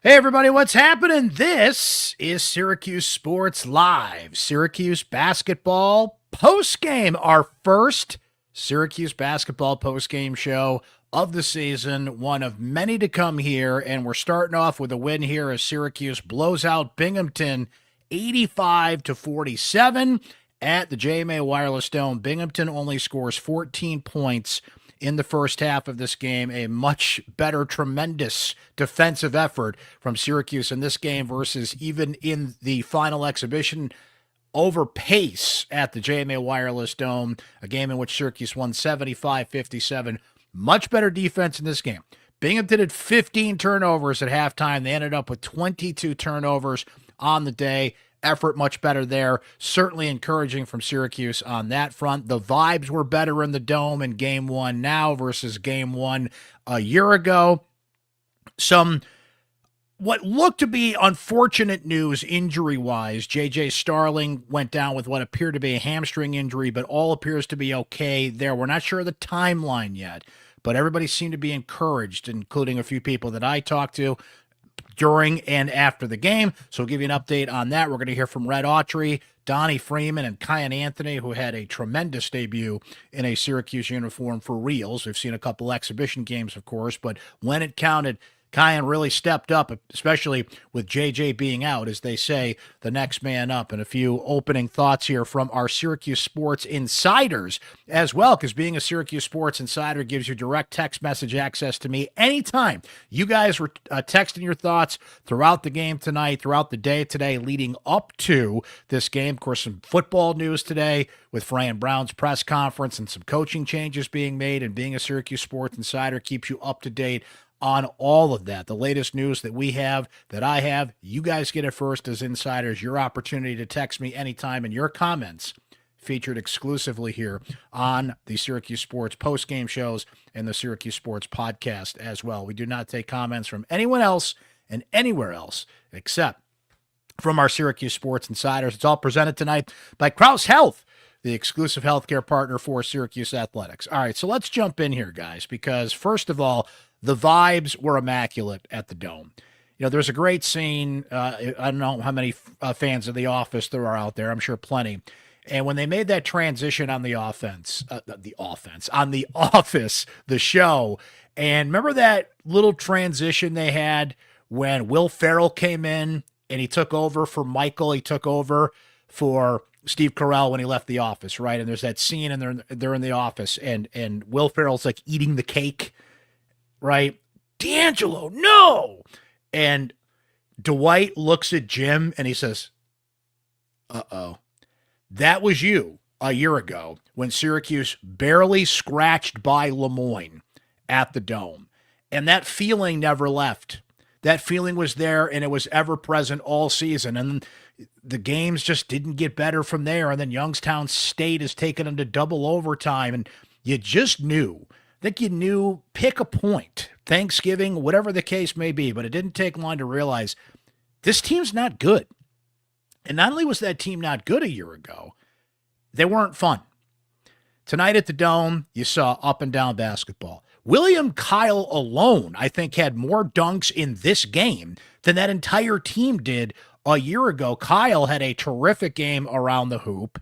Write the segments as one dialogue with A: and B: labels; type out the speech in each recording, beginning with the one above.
A: Hey everybody, what's happening? This is Syracuse Sports Live. Syracuse basketball postgame, our first Syracuse basketball postgame show of the season, one of many to come here, and we're starting off with a win here as Syracuse blows out Binghamton 85-47 at the JMA Wireless Dome. Binghamton only scores 14 points in the first half of this game. A much better, tremendous defensive effort from Syracuse in this game versus even in the final exhibition over pace at the JMA Wireless Dome, a game in which Syracuse won 75-57. Much better defense in this game. Binghamton had 15 turnovers at halftime. They ended up with 22 turnovers on the day. Effort much better there. Certainly encouraging from Syracuse on that front. The vibes were better in the Dome in game one now versus game one a year ago. Some what looked to be unfortunate news injury-wise. JJ Starling went down with what appeared to be a hamstring injury, but all appears to be okay there. We're not sure of the timeline yet, but everybody seemed to be encouraged, including a few people that I talked to during and after the game. So we'll give you an update on that. We're going to hear from Brent Axe, Donnie Freeman, and Kiyan Anthony, who had a tremendous debut in a Syracuse uniform for reals. We've seen a couple exhibition games, of course, but when it counted, Kiyan really stepped up, especially with JJ being out, as they say, the next man up. And a few opening thoughts here from our Syracuse Sports Insiders as well, because being a Syracuse Sports Insider gives you direct text message access to me anytime. You guys were texting your thoughts throughout the game tonight, throughout the day today, leading up to this game. Of course, some football news today with Fran Brown's press conference and some coaching changes being made, and being a Syracuse Sports Insider keeps you up to date on all of that. The latest news that we have, that I have, you guys get it first as insiders. Your opportunity to text me anytime, and your comments featured exclusively here on the Syracuse Sports postgame shows and the Syracuse Sports podcast as well. We do not take comments from anyone else and anywhere else except from our Syracuse Sports Insiders. It's all presented tonight by Krause Health, the exclusive healthcare partner for Syracuse Athletics. All right, so let's jump in here, guys, because first of all, the vibes were immaculate at the Dome. You know, there's a great scene. I don't know how many fans of The Office there are out there. I'm sure plenty. And when they made that transition on the Office, the show, and remember that little transition they had when Will Ferrell came in and he took over for Michael. He took over for Steve Carell when he left The Office, right? And there's that scene, and they're in the office, and Will Ferrell's like eating the cake, right? D'Angelo, no! And Dwight looks at Jim and he says, uh-oh. That was you a year ago when Syracuse barely scratched by Moyne at the Dome. And that feeling never left. That feeling was there, and it was ever present all season. And the games just didn't get better from there. And then Youngstown State has taken them to double overtime. And you just knew. I think you knew, pick a point, Thanksgiving, whatever the case may be, but it didn't take long to realize this team's not good. And not only was that team not good a year ago, they weren't fun. Tonight at the Dome, you saw up and down basketball. William Kyle alone, I think, had more dunks in this game than that entire team did a year ago. Kyle had a terrific game around the hoop,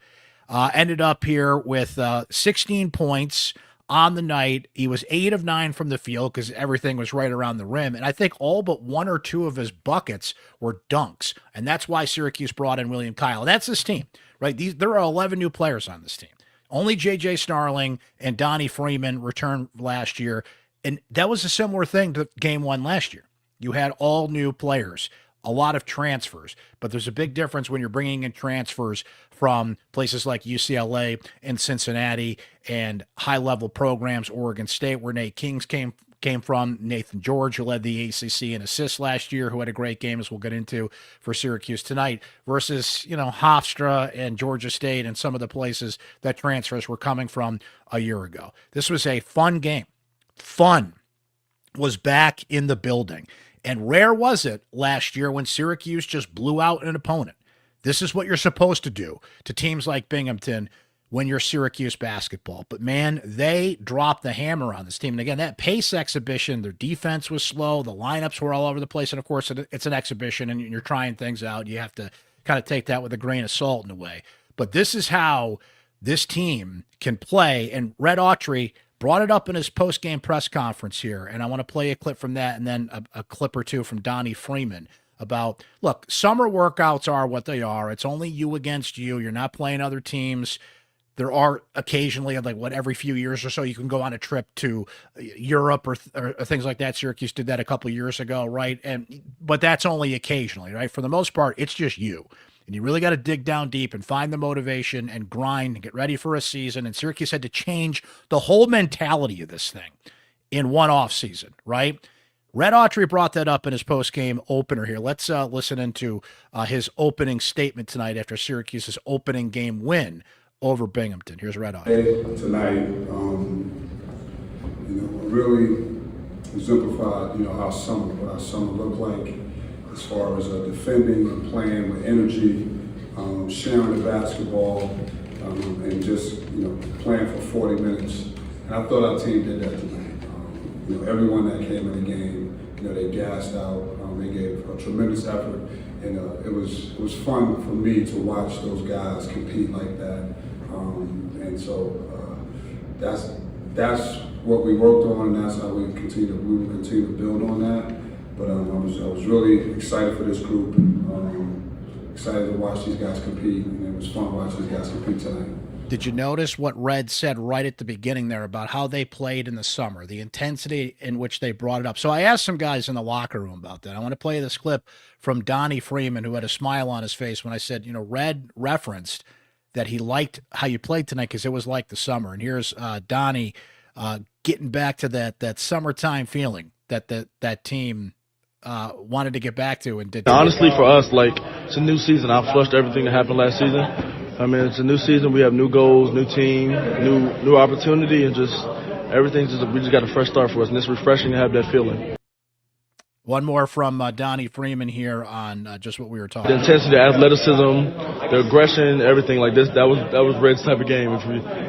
A: ended up here with 16 points on the night. He was 8 of 9 from the field because everything was right around the rim. And I think all but 1 or 2 of his buckets were dunks. And that's why Syracuse brought in William Kyle. And that's this team, right? There are 11 new players on this team. Only JJ Starling and Donnie Freeman returned last year. And that was a similar thing to game one last year. You had all new players, a lot of transfers, but there's a big difference when you're bringing in transfers from places like UCLA and Cincinnati and high-level programs, Oregon State, where Nate Kings came from, Nathan George, who led the ACC in assists last year, who had a great game, as we'll get into for Syracuse tonight, versus, Hofstra and Georgia State and some of the places that transfers were coming from a year ago. This was a fun game. Fun was back in the building. And rare was it last year when Syracuse just blew out an opponent. This is what you're supposed to do to teams like Binghamton when you're Syracuse basketball. But, man, they dropped the hammer on this team. And, again, that pace exhibition, their defense was slow. The lineups were all over the place. And, of course, it's an exhibition, and you're trying things out. You have to kind of take that with a grain of salt in a way. But this is how this team can play. And Brent Autry brought it up in his post-game press conference here, and I want to play a clip from that and then a clip or two from Donnie Freeman about, look, summer workouts are what they are. It's only you against you. You're not playing other teams. There are occasionally, like, every few years or so, you can go on a trip to Europe or things like that. Syracuse did that a couple years ago, right? But that's only occasionally, right? For the most part, it's just you. And you really got to dig down deep and find the motivation and grind and get ready for a season. And Syracuse had to change the whole mentality of this thing in one off season, right? Brent Autry brought that up in his post-game opener here. Let's listen into his opening statement tonight after Syracuse's opening game win over Binghamton. Here's Brent Autry.
B: Tonight, really exemplified, how summer looked like as far as defending and playing with energy, sharing the basketball, and just, playing for 40 minutes. And I thought our team did that tonight. Everyone that came in the game, they gassed out. They gave a tremendous effort, and it was fun for me to watch those guys compete like that. And so that's what we worked on, and that's how we will continue to build on that. But I was really excited for this group, excited to watch these guys compete, and it was fun to watch these guys compete tonight.
A: Did you notice what Red said right at the beginning there about how they played in the summer, the intensity in which they brought it up? So I asked some guys in the locker room about that. I want to play this clip from Donnie Freeman, who had a smile on his face when I said, Red referenced that he liked how you played tonight because it was like the summer. And here's Donnie getting back to that summertime feeling that team wanted to get back to and did.
C: Honestly, for us, it's a new season. I flushed everything that happened last season. I mean, it's a new season. We have new goals, new team, new opportunity, and just everything's we just got a fresh start for us, and it's refreshing to have that feeling.
A: One more from Donnie Freeman here on just what we were talking
C: about. The intensity, the athleticism, the aggression, everything like this. That was Red's type of game.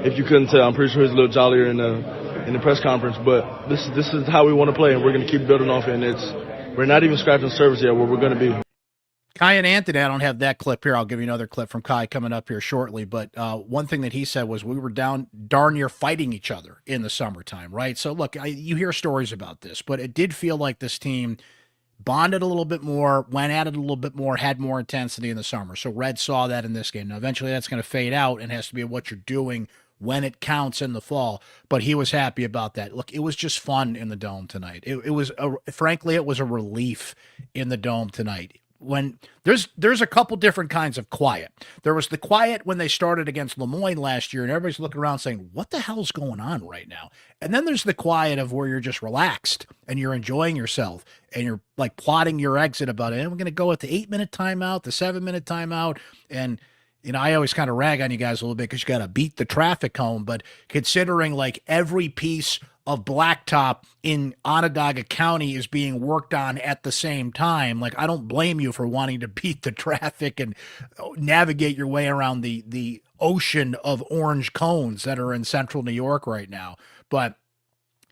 C: If you couldn't tell, I'm pretty sure he's a little jollier in the press conference. But this is how we want to play, and we're going to keep building off it. And we're not even scratching the surface yet where we're going to be.
A: Kiyan Anthony, I don't have that clip here. I'll give you another clip from Kai coming up here shortly. But one thing that he said was we were darn near fighting each other in the summertime, right? So, look, you hear stories about this, but it did feel like this team bonded a little bit more, went at it a little bit more, had more intensity in the summer. So Red saw that in this game. Now, eventually that's going to fade out and has to be what you're doing when it counts in the fall. But he was happy about that. Look, it was just fun in the Dome tonight. It was, frankly, it was a relief in the Dome tonight. When there's a couple different kinds of quiet. There was the quiet when they started against Moyne last year, and everybody's looking around saying, what the hell's going on right now? And then there's the quiet of where you're just relaxed and you're enjoying yourself and you're like plotting your exit about it. And we're going to go at the 8-minute timeout, the 7-minute timeout. And, I always kind of rag on you guys a little bit because you got to beat the traffic home. But considering like every piece of blacktop in Onondaga County is being worked on at the same time, like, I don't blame you for wanting to beat the traffic and navigate your way around the ocean of orange cones that are in central New York right now. But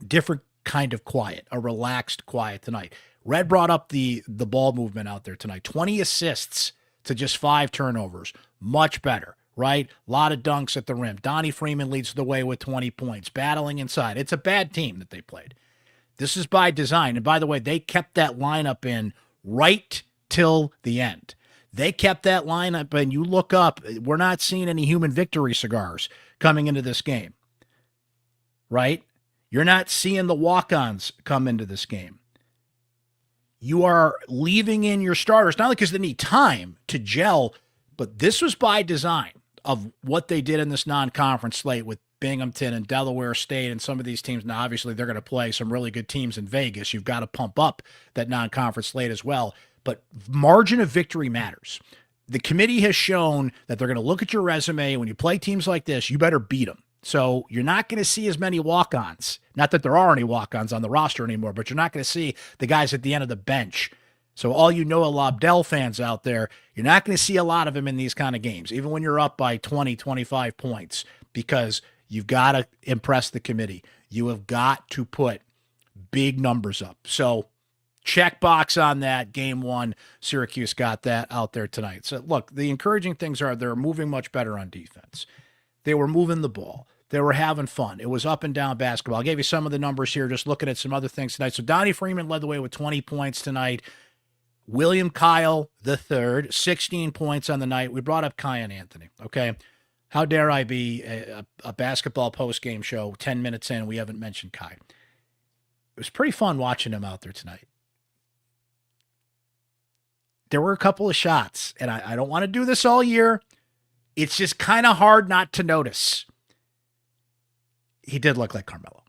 A: different kind of quiet, a relaxed quiet tonight. Red brought up the ball movement out there tonight. 20 assists to just 5 turnovers. Much better. Right? A lot of dunks at the rim. Donnie Freeman leads the way with 20 points, battling inside. It's a bad team that they played. This is by design. And by the way, they kept that lineup in right till the end. They kept that lineup, and you look up, we're not seeing any human victory cigars coming into this game. Right? You're not seeing the walk-ons come into this game. You are leaving in your starters, not only because they need time to gel, but this was by design of what they did in this non-conference slate with Binghamton and Delaware State and some of these teams. Now, obviously, they're going to play some really good teams in Vegas. You've got to pump up that non-conference slate as well. But margin of victory matters. The committee has shown that they're going to look at your resume. When you play teams like this, you better beat them. So you're not going to see as many walk-ons. Not that there are any walk-ons on the roster anymore, but you're not going to see the guys at the end of the bench. So all Noah Lobdell fans out there, you're not going to see a lot of them in these kind of games, even when you're up by 20, 25 points. because you've got to impress the committee. You have got to put big numbers up. So check box on that. Game one, Syracuse got that out there tonight. So look, the encouraging things are they're moving much better on defense. They were moving the ball. They were having fun. It was up and down basketball. I gave you some of the numbers here, just looking at some other things tonight. So Donnie Freeman led the way with 20 points tonight. William Kyle III, 16 points on the night. We brought up Kiyan Anthony, okay? How dare I be a basketball post-game show 10 minutes in, we haven't mentioned Kai. It was pretty fun watching him out there tonight. There were a couple of shots, and I don't want to do this all year. It's just kind of hard not to notice. He did look like Carmelo.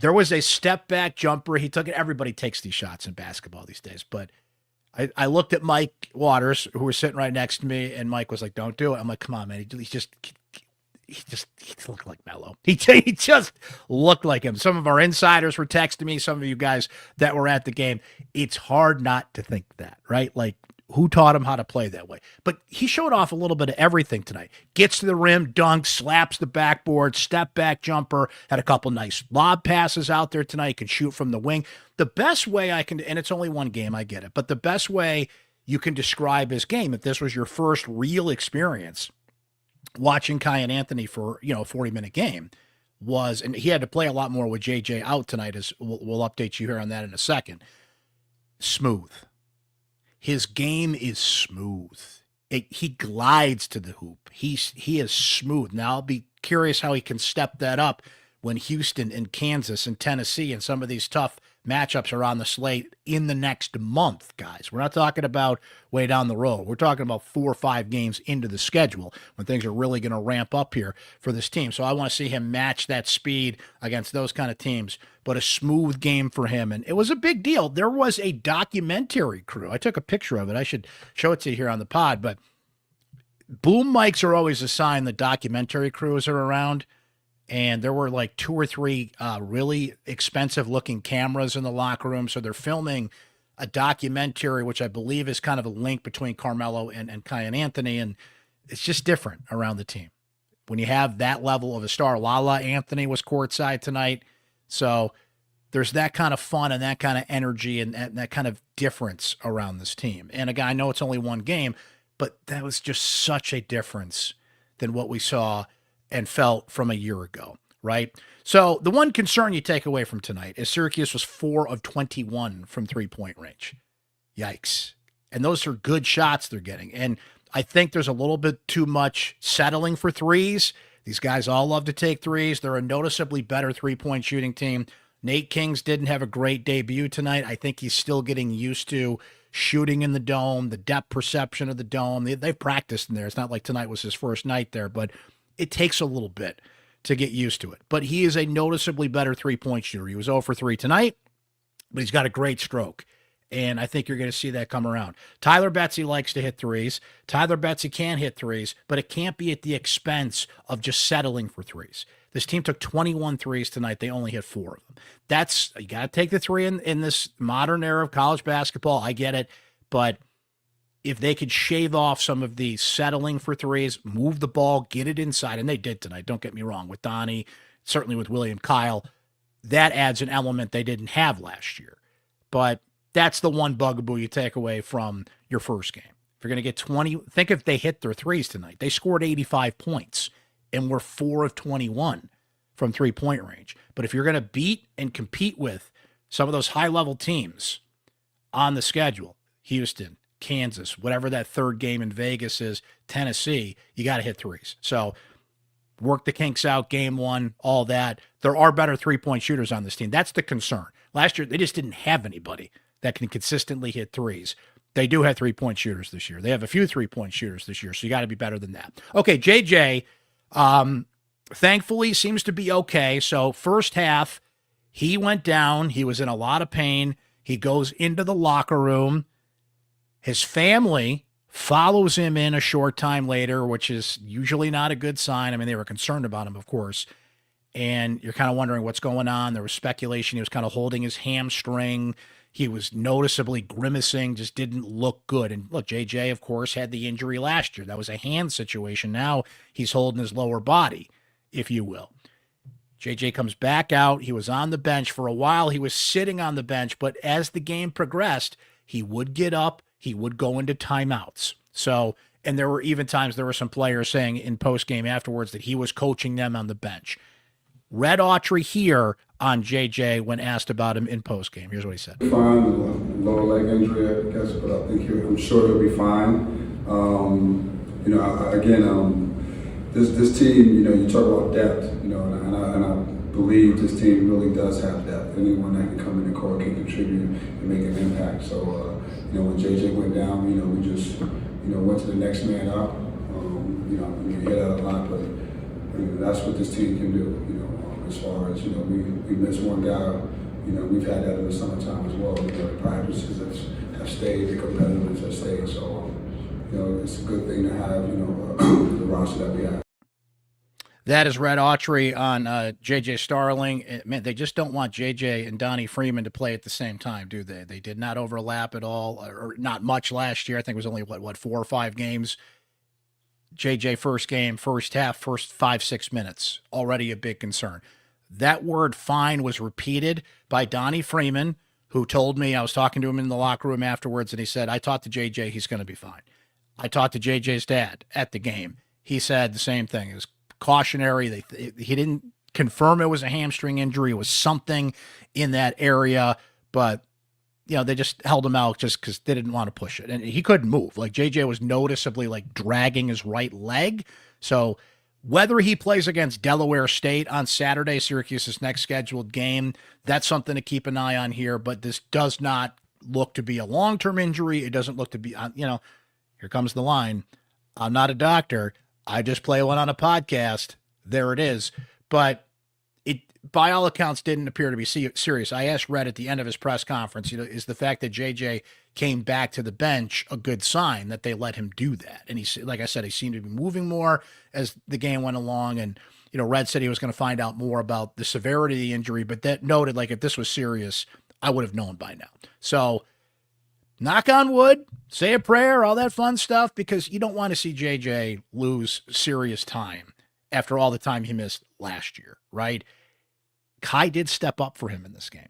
A: There was a step-back jumper. He took it. Everybody takes these shots in basketball these days, but I looked at Mike Waters, who was sitting right next to me, and Mike was like, "Don't do it." I'm like, "Come on, man." He just looked like Melo. He just looked like him. Some of our insiders were texting me, some of you guys that were at the game. It's hard not to think that, right? Like, who taught him how to play that way? But he showed off a little bit of everything tonight. Gets to the rim, dunks, slaps the backboard, step back jumper, had a couple nice lob passes out there tonight, can shoot from the wing. The best way I can, and it's only one game, I get it, but the best way you can describe his game, if this was your first real experience watching Kiyan Anthony for, a 40-minute game, was, and he had to play a lot more with JJ out tonight, as we'll update you here on that in a second, smooth. His game is smooth. He glides to the hoop. He is smooth. Now, I'll be curious how he can step that up when Houston and Kansas and Tennessee and some of these tough matchups are on the slate in the next month, guys. We're not talking about way down the road. We're talking about 4 or 5 games into the schedule when things are really going to ramp up here for this team. So I want to see him match that speed against those kind of teams, but a smooth game for him. And it was a big deal. There was a documentary crew. I took a picture of it. I should show it to you here on the pod, but boom mics are always a sign that documentary crews are around. And there were like 2 or 3 really expensive looking cameras in the locker room. So they're filming a documentary, which I believe is kind of a link between Carmelo and Kiyan Anthony. And it's just different around the team when you have that level of a star. Lala Anthony was courtside tonight. So there's that kind of fun and that kind of energy and that kind of difference around this team. And again, I know it's only one game, but that was just such a difference than what we saw and felt from a year ago, right? So the one concern you take away from tonight is Syracuse was 4 of 21 from three-point range. Yikes. And those are good shots they're getting. And I think there's a little bit too much settling for threes. These guys all love to take threes. They're a noticeably better three-point shooting team. Nate Kings didn't have a great debut tonight. I think he's still getting used to shooting in the Dome, the depth perception of the Dome. They've practiced in there. It's not like tonight was his first night there, but it takes a little bit to get used to it. But he is a noticeably better three-point shooter. He was 0 for 3 tonight, but he's got a great stroke. And I think you're going to see that come around. Tyler Betsy likes to hit threes. Tyler Betsy can hit threes, but it can't be at the expense of just settling for threes. This team took 21 threes tonight. They only hit 4 of them. You got to take the three in this modern era of college basketball. I get it. But if they could shave off some of the settling for threes, move the ball, get it inside, and they did tonight, don't get me wrong, with Donnie, certainly with William Kyle, that adds an element they didn't have last year. But that's the one bugaboo you take away from your first game. If you're going to get 20, think if they hit their threes tonight. They scored 85 points and were 4 of 21 from three-point range. But if you're going to beat and compete with some of those high-level teams on the schedule, Houston, Kansas, whatever that third game in Vegas is, Tennessee, you got to hit threes. So work the kinks out, game one, all that. There are better three-point shooters on this team. That's the concern. Last year, they just didn't have anybody that can consistently hit threes. They do have three-point shooters this year. They have a few three-point shooters this year, so you got to be better than that. Okay, JJ, thankfully seems to be okay. So first half, he went down. He was in a lot of pain. He goes into the locker room. His family follows him in a short time later, which is usually not a good sign. I mean, they were concerned about him, of course. And you're kind of wondering what's going on. There was speculation he was kind of holding his hamstring. He was noticeably grimacing, just didn't look good. And look, JJ, of course, had the injury last year. That was a hand situation. Now he's holding his lower body. if you will. JJ comes back out. He was on the bench for a while. He was sitting on the bench, but as the game progressed, he would get up. He would go into timeouts. So, and there were even times there were some players saying in postgame afterwards that he was coaching them on the bench. Read Autry here on JJ when asked about him in postgame. Here's what he said.
B: Fine, lower leg injury, I guess, but I think I'm sure he'll be fine. This team, you talk about depth, and I believe this team really does have depth. Anyone that can come in the court can contribute and make an impact. So, when JJ went down, we just, went to the next man up. You hear that a lot, but that's what this team can do. As far as we miss one guy. We've had that in the summertime as well. The practices have stayed, the competitors have stayed. So, it's a good thing to have, the roster that we have.
A: That is Red Autry on JJ Starling. Man, they just don't want JJ and Donnie Freeman to play at the same time, do they? They did not overlap at all, or not much last year. I think it was only, 4 or 5 games. JJ first game, first half, first 5-6 minutes. Already a big concern. That word fine was repeated by Donnie Freeman, who told me, I was talking to him in the locker room afterwards, and he said, I talked to JJ, he's going to be fine. I talked to JJ's dad at the game. He said the same thing. It was cautionary. He didn't confirm it was a hamstring injury. It was something in that area, but they just held him out just because they didn't want to push it. And he couldn't move. Like, JJ was noticeably dragging his right leg. So whether he plays against Delaware State on Saturday, Syracuse's next scheduled game, that's something to keep an eye on here. But this does not look to be a long-term injury. It doesn't look to be, here comes the line. I'm not a doctor. I just play one on a podcast. There it is. But it, by all accounts, didn't appear to be serious. I asked Red at the end of his press conference, is the fact that JJ came back to the bench a good sign that they let him do that? And he, like I said, he seemed to be moving more as the game went along. And, Red said he was going to find out more about the severity of the injury, but that noted, if this was serious, I would have known by now. So, knock on wood, say a prayer, all that fun stuff, because you don't want to see JJ lose serious time after all the time he missed last year, right? Kai did step up for him in this game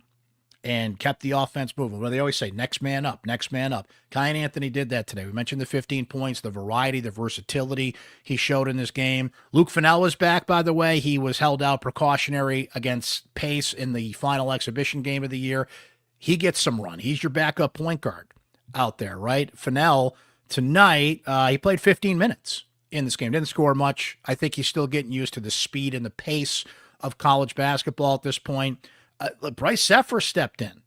A: and kept the offense moving. Well, they always say, next man up, next man up. Kiyan Anthony did that today. We mentioned the 15 points, the variety, the versatility he showed in this game. Luke Fennell was back, by the way. He was held out precautionary against Pace in the final exhibition game of the year. He gets some run. He's your backup point guard out there, right? Fennell tonight, he played 15 minutes in this game. Didn't score much. I think he's still getting used to the speed and the pace of college basketball at this point. Bryce Zephyr stepped in,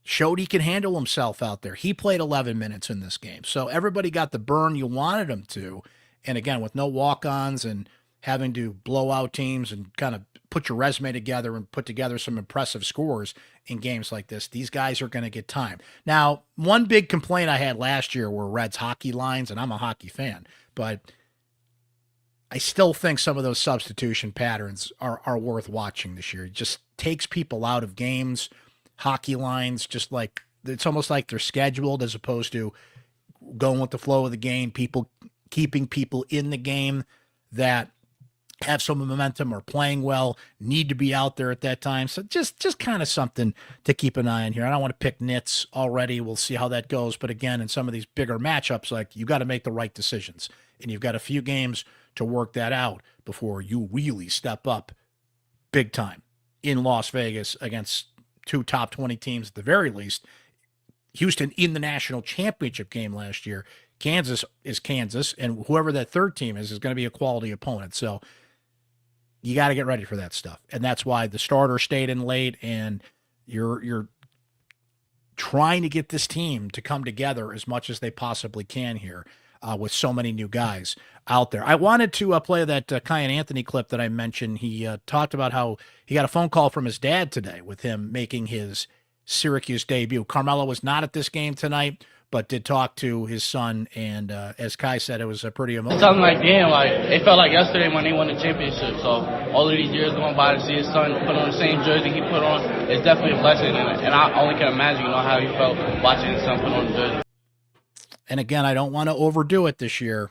A: showed he can handle himself out there. He played 11 minutes in this game. So everybody got the burn you wanted them to. And again, with no walk-ons and having to blow out teams and kind of put your resume together and put together some impressive scores in games like this, these guys are going to get time. Now, one big complaint I had last year were Reds hockey lines, and I'm a hockey fan, but I still think some of those substitution patterns are worth watching this year. It just takes people out of games, hockey lines, just like it's almost like they're scheduled as opposed to going with the flow of the game, keeping people in the game that have some momentum or playing well, need to be out there at that time. So just kind of something to keep an eye on here. I don't want to pick nits already. We'll see how that goes. But again, in some of these bigger matchups, you got to make the right decisions. And you've got a few games to work that out before you really step up big time in Las Vegas against 2 top 20 teams at the very least. Houston in the national championship game last year. Kansas is Kansas, and whoever that third team is going to be a quality opponent. So you got to get ready for that stuff. And that's why the starter stayed in late, and you're trying to get this team to come together as much as they possibly can here with so many new guys out there. I wanted to play that Kiyan Anthony clip that I mentioned. He talked about how he got a phone call from his dad today with him making his Syracuse debut. Carmelo was not at this game tonight, but did talk to his son, and as Kai said, it was a pretty emotional.
D: Something it felt like yesterday when they won the championship. So all of these years going by to see his son put on the same jersey he put on, it's definitely a blessing, and I only can imagine, how he felt watching his son put on the jersey.
A: And again, I don't want to overdo it this year,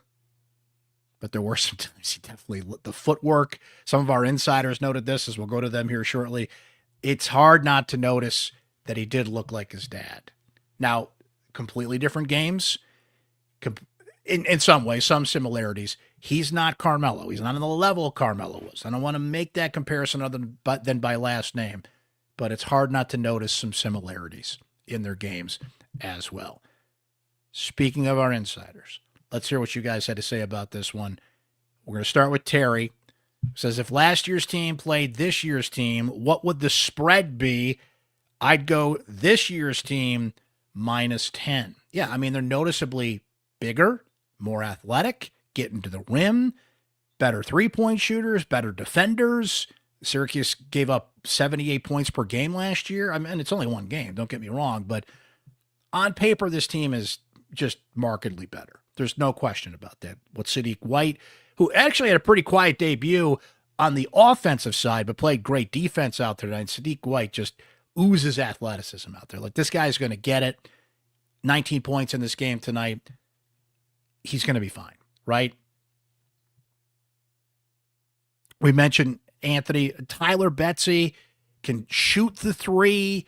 A: but there were some times he definitely, the footwork, some of our insiders noted this, as we'll go to them here shortly. It's hard not to notice that he did look like his dad. Now, completely different games, in some ways, some similarities. He's not Carmelo. He's not on the level Carmelo was. I don't want to make that comparison other than by last name, but it's hard not to notice some similarities in their games as well. Speaking of our insiders, let's hear what you guys had to say about this one. We're going to start with Terry. Says, if last year's team played this year's team, what would the spread be? I'd go this year's team -10. Yeah, I mean, they're noticeably bigger, more athletic, getting to the rim, better three-point shooters, better defenders. Syracuse gave up 78 points per game last year. I mean, it's only one game, don't get me wrong, but on paper, this team is just markedly better. There's no question about that. What Sadiq White, who actually had a pretty quiet debut on the offensive side, but played great defense out there tonight. Sadiq White just oozes athleticism out there. Like, this guy's going to get it. 19 points in this game tonight. He's going to be fine, right? We mentioned Anthony. Tyler Betsy can shoot the three.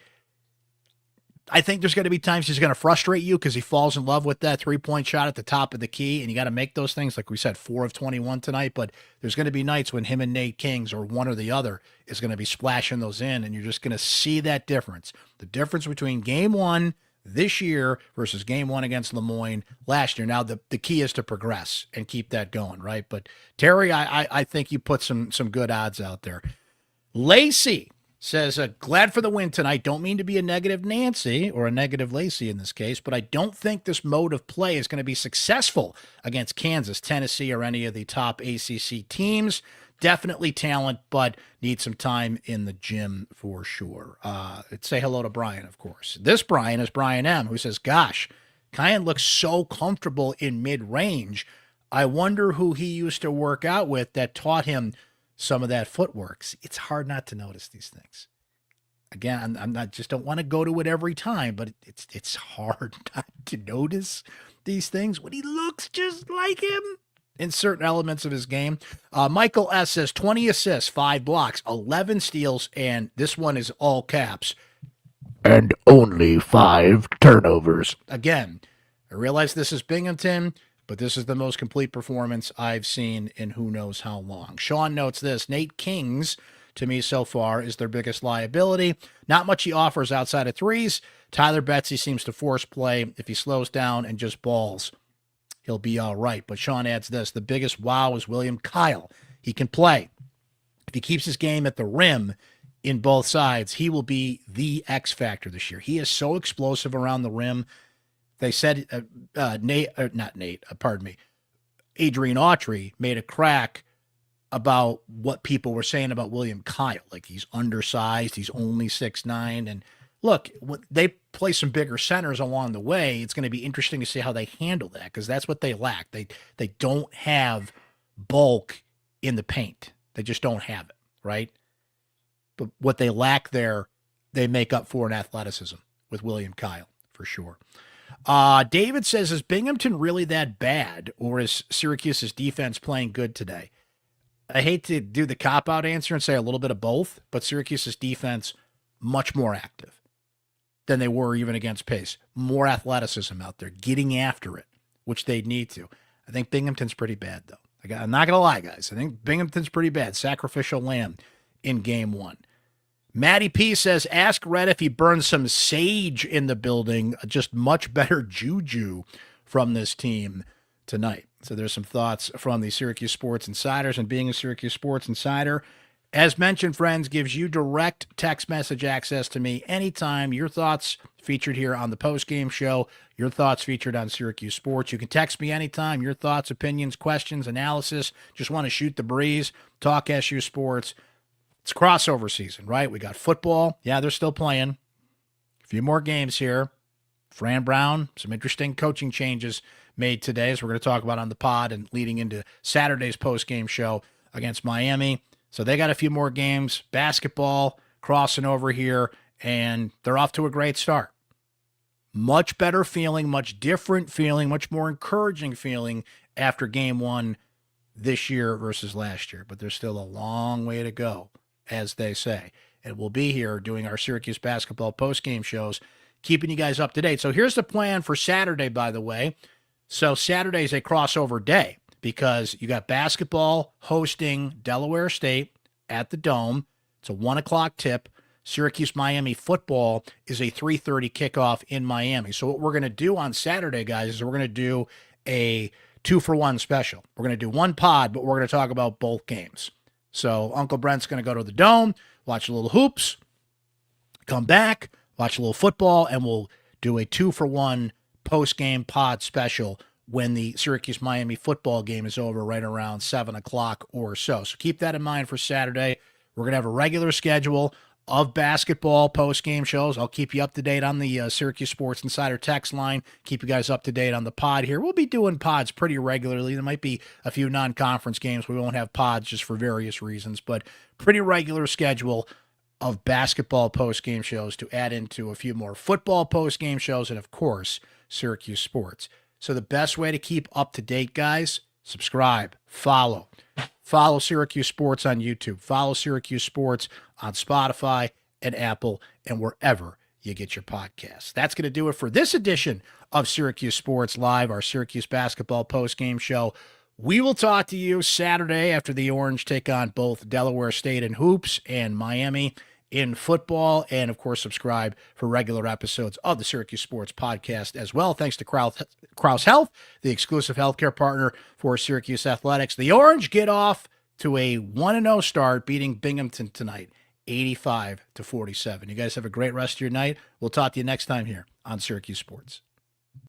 A: I think there's going to be times he's going to frustrate you because he falls in love with that three-point shot at the top of the key, and you got to make those things. Like we said, 4 of 21 tonight, but there's going to be nights when him and Nate Kings, or one or the other, is going to be splashing those in, and you're just going to see that difference. The difference between game one this year versus game one against Moyne last year. Now, the key is to progress and keep that going, right? But, Terry, I think you put some good odds out there. Lacey says, glad for the win tonight. Don't mean to be a negative Nancy or a negative Lacey in this case, but I don't think this mode of play is going to be successful against Kansas, Tennessee, or any of the top ACC teams. Definitely talent, but need some time in the gym for sure. Say hello to Brian, of course. This Brian is Brian M., who says, gosh, Kiyan looks so comfortable in mid-range. I wonder who he used to work out with that taught him some of that footwork. It's hard not to notice these things. Again, I'm not, just don't want to go to it every time, but it's hard not to notice these things when he looks just like him in certain elements of his game. Michael S. says 20 assists, 5 blocks, 11 steals, and this one is all caps, and only 5 turnovers. Again, I realize this is Binghamton, but this is the most complete performance I've seen in who knows how long. Sean notes this: Nate Kings, to me so far, is their biggest liability. Not much he offers outside of threes. Tyler Betsy seems to force play. If he slows down and just balls, he'll be all right. But Sean adds this: the biggest wow is William Kyle. He can play. If he keeps his game at the rim in both sides, he will be the X factor this year. He is so explosive around the rim. They said Adrian Autry made a crack about what people were saying about William Kyle. Like, he's undersized, he's only 6'9". And look, they play some bigger centers along the way. It's going to be interesting to see how they handle that, because that's what they lack. They don't have bulk in the paint. They just don't have it, right? But what they lack there, they make up for in athleticism with William Kyle, for sure. David says, is Binghamton really that bad, or is Syracuse's defense playing good today? I hate to do the cop-out answer and say a little bit of both, but Syracuse's defense, much more active than they were even against pace. More athleticism out there, getting after it, which they need to. I think Binghamton's pretty bad, though. I'm not going to lie, guys. I think Binghamton's pretty bad. Sacrificial lamb in game one. Matty P says, ask Red if he burned some sage in the building. Just much better juju from this team tonight. So there's some thoughts from the Syracuse Sports Insiders, and being a Syracuse Sports Insider, as mentioned, friends, gives you direct text message access to me anytime. Your thoughts featured here on the postgame show, your thoughts featured on Syracuse Sports. You can text me anytime, your thoughts, opinions, questions, analysis. Just want to shoot the breeze, talk SU Sports. It's crossover season, right? We got football. Yeah, they're still playing. A few more games here. Fran Brown, some interesting coaching changes made today, as we're going to talk about on the pod and leading into Saturday's post-game show against Miami. So they got a few more games. Basketball crossing over here, and they're off to a great start. Much better feeling, much different feeling, much more encouraging feeling after game one this year versus last year, but there's still a long way to go, as they say. And we'll be here doing our Syracuse basketball postgame shows, keeping you guys up to date. So here's the plan for Saturday, by the way. So Saturday is a crossover day because you got basketball hosting Delaware State at the Dome. It's a 1 o'clock tip. Syracuse-Miami football is a 3:30 kickoff in Miami. So what we're going to do on Saturday, guys, is we're going to do a 2-for-1 special. We're going to do one pod, but we're going to talk about both games. So Uncle Brent's going to go to the Dome, watch a little hoops, come back, watch a little football, and we'll do a 2-for-1 post-game pod special when the Syracuse-Miami football game is over right around 7 o'clock or so. So keep that in mind for Saturday. We're going to have a regular schedule of basketball post-game shows. I'll keep you up to date on the Syracuse Sports Insider text line. Keep you guys up to date on the pod here. We'll be doing pods pretty regularly. There might be a few non-conference games. We won't have pods just for various reasons, but pretty regular schedule of basketball post-game shows to add into a few more football post-game shows and, of course, Syracuse Sports. So the best way to keep up to date, guys, subscribe, follow. Follow Syracuse Sports on YouTube. Follow Syracuse Sports on Spotify and Apple and wherever you get your podcasts. That's going to do it for this edition of Syracuse Sports Live, our Syracuse basketball postgame show. We will talk to you Saturday after the Orange take on both Delaware State in hoops and Miami in football. And, of course, subscribe for regular episodes of the Syracuse Sports Podcast as well. Thanks to Krause Health, the exclusive healthcare partner for Syracuse Athletics. The Orange get off to a 1-0 start, beating Binghamton tonight, 85-47. You guys have a great rest of your night. We'll talk to you next time here on Syracuse Sports.